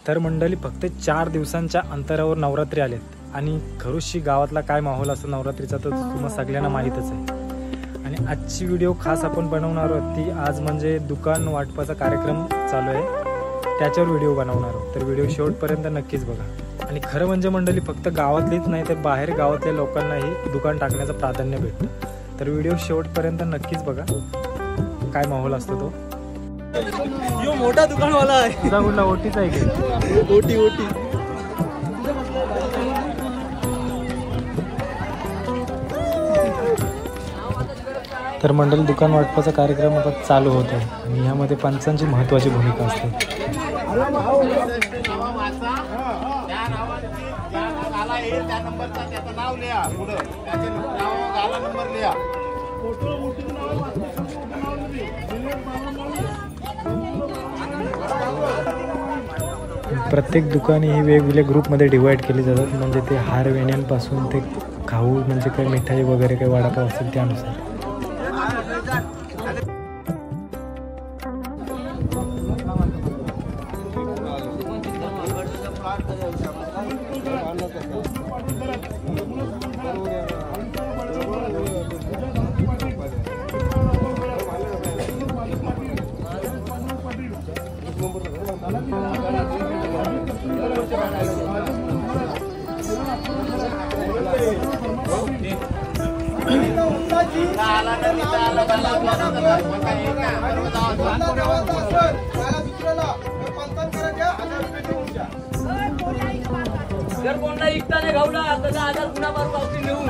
तर मंडळी फक्त 4 दिवसांच्या अंतरावर नवरात्री आलेत आणि खरुशी गावातला काय माहोल असतो नवरात्रीचा तर तुम्हाला सगळ्यांना माहीतच आहे। आणि आजची व्हिडिओ खास आपण बनवणार आहोत ती आज म्हणजे दुकान वाटपाचा कार्यक्रम चालू आहे त्याच्यावर व्हिडिओ बनवणार आहोत। तर व्हिडिओ शेवटपर्यंत नक्कीच बघा। आणि खरं म्हणजे मंडळी फक्त गावातलीच नाही तर बाहेर गावातल्या लोकांनाही दुकान टाकण्याचं प्राधान्य भेटतं। तर व्हिडिओ शेवटपर्यंत नक्कीच बघा काय माहोल असतो तो। यो मोठा दुकानवाला आहे तुझा कुठला ओटीचा आहे की ओटी ओटी तर मंडळी दुकान वाटपाचा कार्यक्रम आता चालू होत आहे आणि यामध्ये पंचांची महत्त्वाची भूमिका असते। प्रत्येक दुकाने ही वेगवेगळ्या ग्रुपमध्ये डिवाइड केली जातात म्हणजे ते हार वेण्यांपासून ते खाऊ म्हणजे काही मिठाई वगैरे काही वडापाव असेल त्यानुसार। जर कोणता इकताने घावला तर 10,000 पुन्हा मारू पावती नेऊन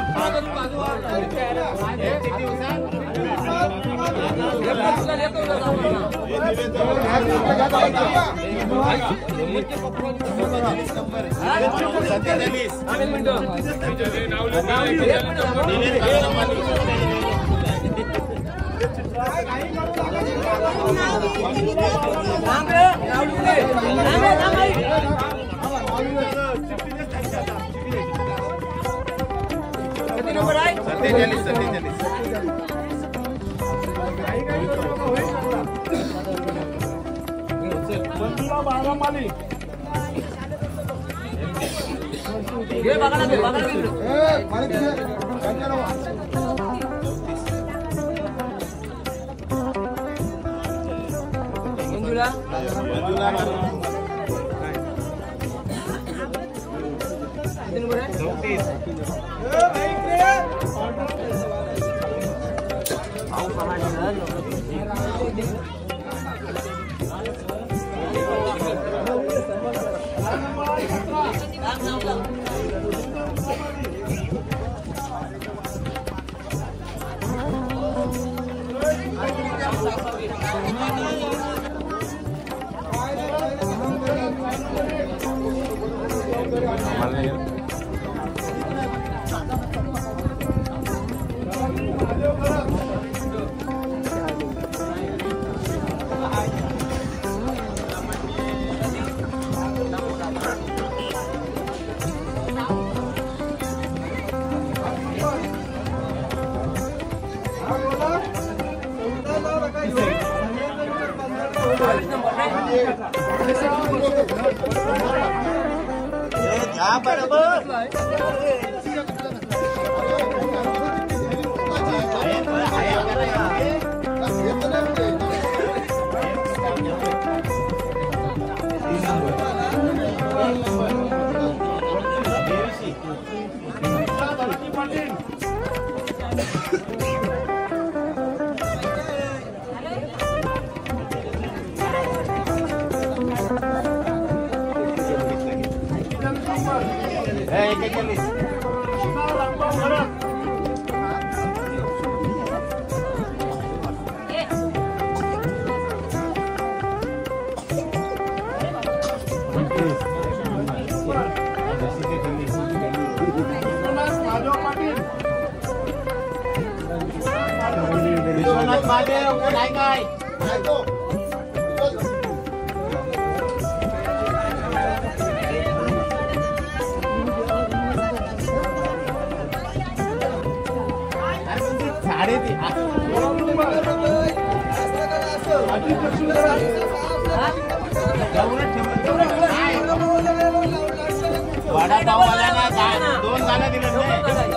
दोन गाड्या दिल्या नाही.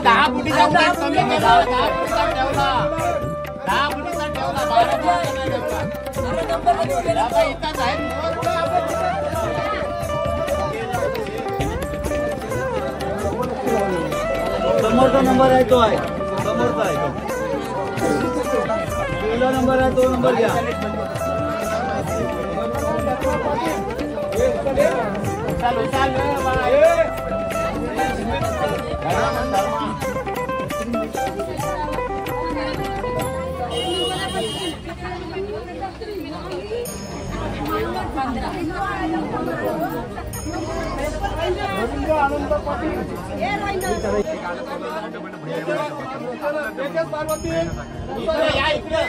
10 फुटीचा कमी केला, 10 फुटीचा ठेवला, 10 फुटीचा ठेवला, 12 फुटीचा नाही ठेवला. इथंच आहे. समोरचा नंबर आहे तो आहे, समोरचा आहे तो. पहिला नंबर आहे तो नंबर घ्या. चालू चालू आनंद पाटील पार्वती या इकडे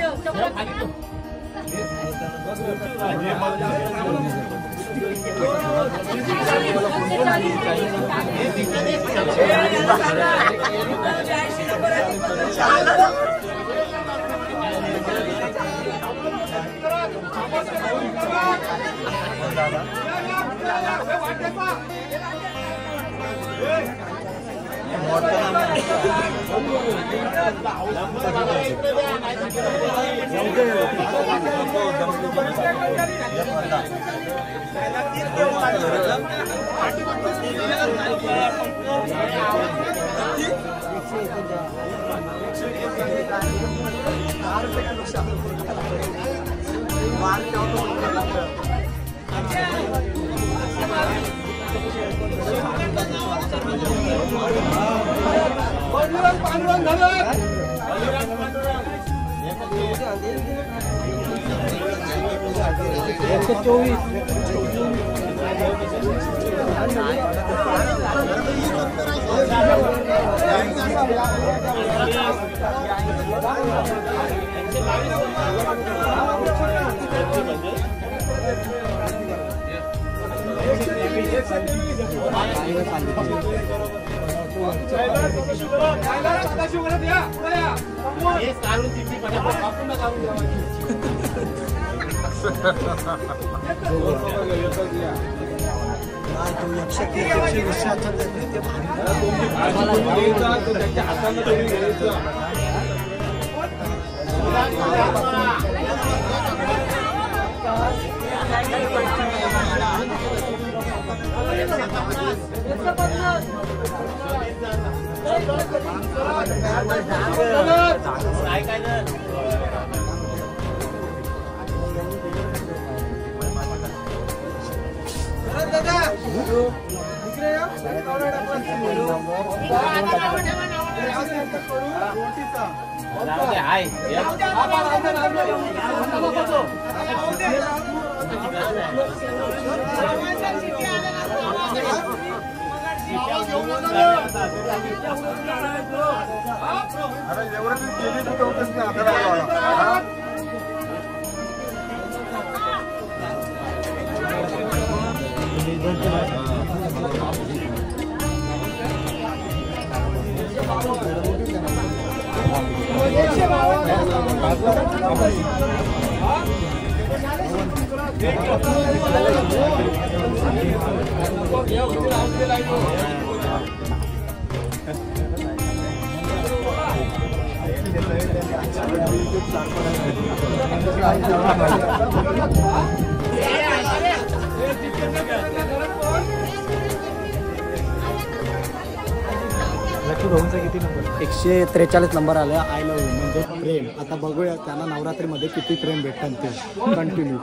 किती नंबर? 143 नंबर आला. आय लव्ह यू म्हणजे प्रेम. आता बघूया त्यांना नवरात्रीमध्ये किती प्रेम भेटतात ते कंटिन्यू.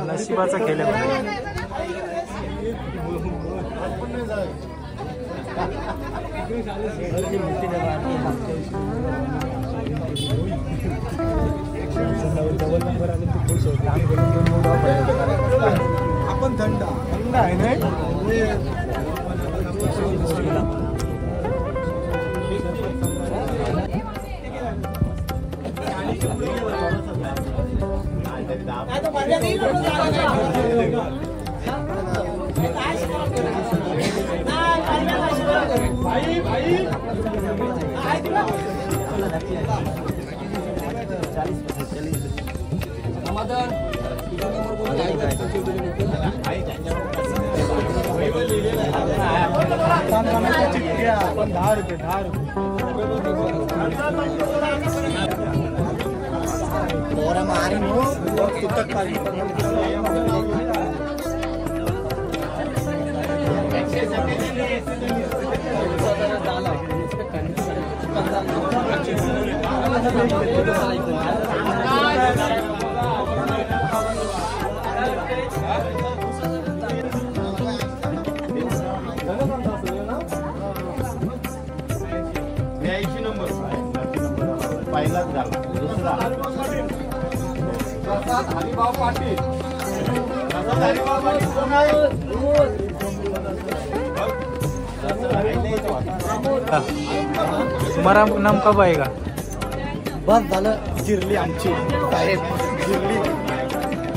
नशिबाचा खेळ आहे. डबल नंबर आले ते खुश होते. आपण थंड आहे ना. समाधान तुझा नंबर कोणता आहे? पण 10 रुपये 10 रुपये पहिलाच झाला दुसरा हरिभाऊ पाटील हरिभाऊ पाटील कोण आहे? तुम्हारा नाम कब आएगा? बस झालं, जिरली आमची साहेब, जिरली.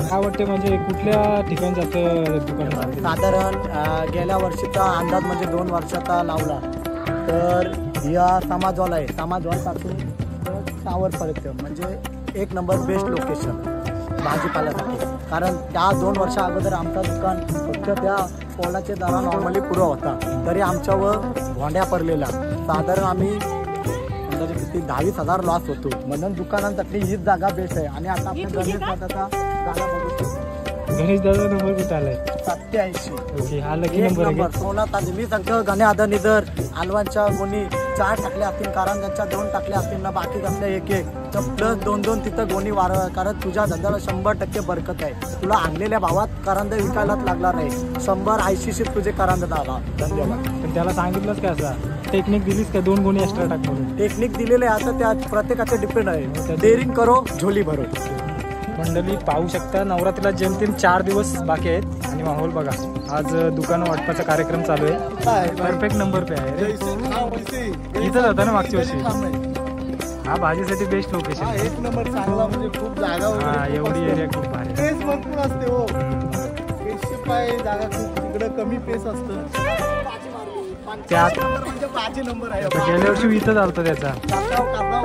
काय वाटते म्हणजे कुठल्या ठिकाणी जातं दुकान? साधारण गेल्या वर्षीचा अंदाज म्हणजे 2 वर्षाचा लावला तर या समाजवाला आहे, समाजवालपासून टावरपर्यंत म्हणजे 1 नंबर बेस्ट लोकेशन भाजीपाल्यासाठी. कारण त्या 2 वर्षा अगोदर आमचा दुकान फक्त त्या पोलाचे दरा नॉर्मली पुरा होता, तरी आमच्यावर भोंड्या पडलेला. साधारण आम्ही म्हणजे किती 20,000 लॉस होतो. म्हणून दुकानांसाठी हीच जागा बेस्ट आहे. आणि आता आपण गणेश दादाचा जागा बघू शकतो. गणेश दादा नंबर कुठे आलाय? 87. ओके, हा लकी 1 नंबर आहे नंबर 16 ताजे. मी सांगतो गणे आदानी जर आलवांच्या गोणी 4 टाकल्या असतील, कारण त्यांच्या 2 टाकल्या असतील ना, बाकी कसल्या 1-1 तर प्लस 2-2 तिथं गोणी वाढवा. कारण तुझ्या धंद्याला 100% बरकत आहे. तुला आणलेल्या भावात करंद विकायलाच लागणार नाही. 100-80 तुझे करंद आला धंद्याला. पण त्याला सांगितलंच काय असं टेक्निक दिलीस का 2 गुणी एक्स्ट्रा टाक म्हणून? टेक्निक दिलेले आहे, आता त्या प्रत्येकाचे डिपेंड आहे. डेअरिंग करो, झोली भरो. मंडळी पाहू शकता, नवरात्रीला जेमतेम 4 दिवस बाकी आहेत आणि माहोल बघा. आज दुकान वाटपाचा कार्यक्रम चालू आहे. परफेक्ट नंबर पे आहे रे. इथं जाता ना मागच्या वर्षी. हा भाजीसाठी बेस्ट लोकेशन. 1 नंबर चांगला म्हणजे खूप जागा हा, एवढी एरिया खूप भारी. पेस भरपूर असते हो. पेसची पाय जागा खूप तिकडे कमी पेस असतं. त्यात म्हणजे 5 नंबर आहे. गेल्या वर्षी इथं चालतं त्याचा.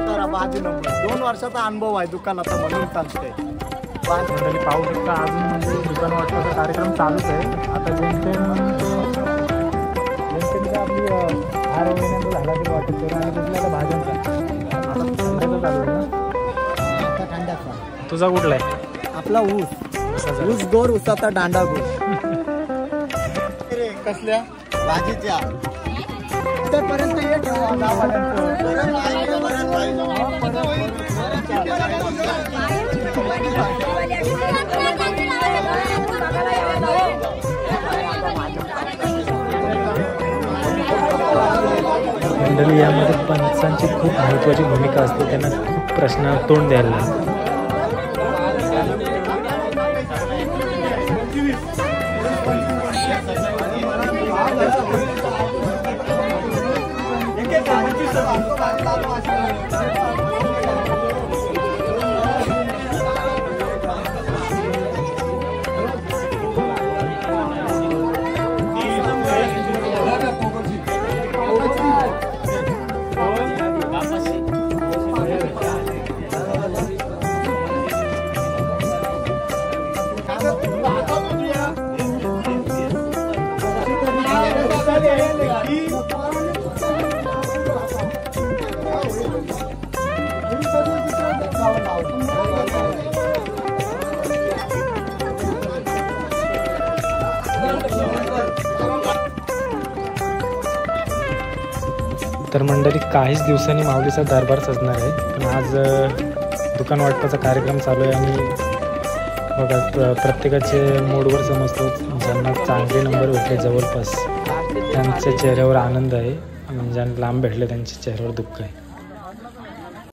करा 5 नंबर. 2 वर्षाचा अनुभव आहे दुकानाचा म्हणून सांगते. मंडळी पाहू शकता, अजून म्हणजे दुकान वाटपाचा कार्यक्रम चालूच आहे. आता जेमतेम आपली 6 महिन्यांचा झाला तरी वाटत तर. आणि कुठल्या भाज्यांचा आता थंड्याचा चालू आहे ना? दांड्याचा. तुझा कुठला आहे? आपला ऊस गोर, ऊसाचा दांडा गोर. कसल्या भाजीच्या इथपर्यंत येत मंडळी, यामध्ये पंचांची खूप महत्त्वाची भूमिका असते. त्यांना खूप प्रश्नांना तोंड द्यायला लागतं. तर मंडळी, काहीच दिवसांनी माऊलीचा दरबार सजणार आहे. पण आज दुकान वाटपाचा कार्यक्रम चालू आहे आणि बघा प्रत्येकाचे मूडवर समजतो. ज्यांना चांगले नंबर भेटले जवळपास त्यांच्या चेहऱ्यावर आनंद आहे आणि ज्यांना लांब भेटले त्यांच्या चेहऱ्यावर दुःख आहे.